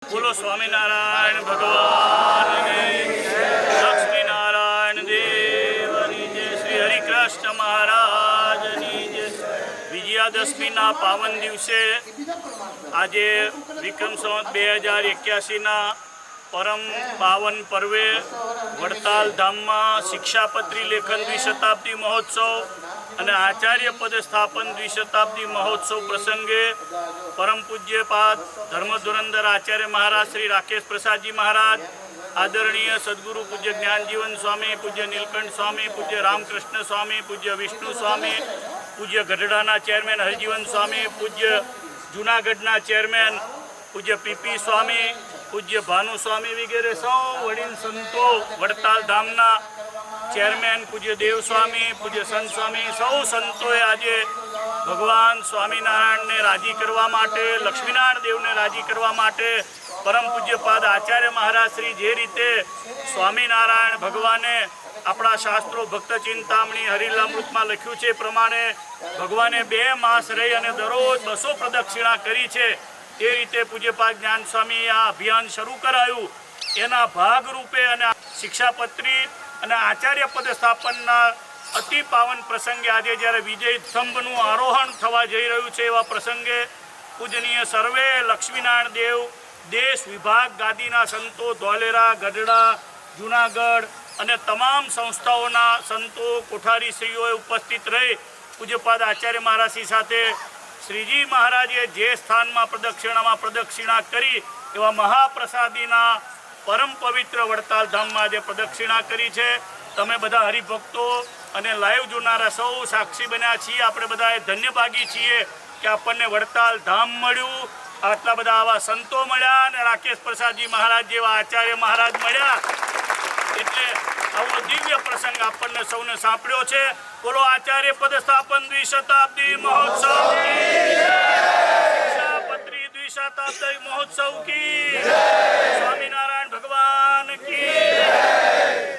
बोलो स्वामीनारायण भगवान लक्ष्मीनारायण देवनी जय। श्री हरिकृष्ण महाराजनी जय। विजयादशमीना पावन दिवसे આજે વિક્રમ સંવત 2081ના પરમ પાવન પર્વે વડતાલ ધામમાં શિક્ષાપત્રી લેખન દ્વિશતાબ્દી મહોત્સવ અને આચાર્ય પદ સ્થાપન દ્વિશતાબ્દી મહોત્સવ પ્રસંગે પરમ પૂજ્યપાદ ધર્મધુરંધર આચાર્ય મહારાજ શ્રી રાકેશ પ્રસાદજી મહારાજ, આદરણીય સદગુરુ પૂજ્ય જ્ઞાનજીવન સ્વામી, પૂજ્ય નીલકંઠ સ્વામી, પૂજ્ય રામકૃષ્ણ સ્વામી, પૂજ્ય વિષ્ણુ સ્વામી, પૂજ્ય ગઢડાના ચેરમેન હરિજીવન સ્વામી, પૂજ્ય જૂનાગઢના ચેરમેન પૂજ્ય પીપી સ્વામી, પૂજ્ય ભાનુ સ્વામી વગેરે સૌ વડીલ સંતો, વડતાલ ધામના ચેરમેન પૂજ્ય દેવ સ્વામી, પૂજ્ય સંત સ્વામી, સૌ સંતોએ આજે ભગવાન સ્વામિનારાયણને રાજી કરવા માટે, લક્ષ્મીનારાયણ દેવને રાજી કરવા માટે પરમ પૂજ્યપાદ આચાર્ય મહારાજ શ્રી જે રીતે સ્વામિનારાયણ ભગવાને આપણા શાસ્ત્રો ભક્ત ચિંતામણી હરિલામૃતમાં લખ્યું છે પ્રમાણે ભગવાને 2 માસ રહી અને દરરોજ 200 પ્રદક્ષિણા કરી છે, એ રીતે પૂજ્યપાદ જ્ઞાન સ્વામી આ અભિયાન શરૂ કરાયું. એના ભાગરૂપે અને શિક્ષાપત્રી અને આચાર્ય પદ સ્થાપનના અતિ પાવન પ્રસંગે આજે જ્યારે વિજય સ્તંભનું આરોહણ થવા જઈ રહ્યું છે એવા પ્રસંગે પૂજનીય સર્વે લક્ષ્મીનારાયણ દેવ દેશ વિભાગ ગાદીના સંતો, ધોલેરા, ગઢડા, જૂનાગઢ અને તમામ સંસ્થાઓના સંતો, કોઠારીશ્રીઓએ ઉપસ્થિત રહી પૂજ્યપાદ આચાર્ય મહારાજશ્રી સાથે શ્રીજી મહારાજે જે સ્થાનમાં પ્રદક્ષિણા કરી એવા મહાપ્રસાદીના પરમ પવિત્ર વડતાલ ધામમાં આજે પ્રદક્ષિણા કરી છે. તમે બધા હરિભક્તો અને લાઈવ જોનારા સૌ સાક્ષી બન્યા છીએ. આપણે બધા ધન્યભાગી છીએ કે આપણને વડતાલ ધામ મળ્યું, આટલા બધા આવા સંતો મળ્યા અને રાકેશ પ્રસાદજી મહારાજ જેવા આચાર્ય મહારાજ મળ્યા, એટલે આવો દિવ્ય પ્રસંગ આપણને સૌને સાંપડ્યો છે. બોલો આચાર્ય પદ સ્થાપન દ્વિશતાબ્દી મહોત્સવ કી જય, શિક્ષાપત્રી દ્વિશતાબ્દી મહોત્સવ કી જય, સ્વામિનારાયણ ભગવાન કી જય.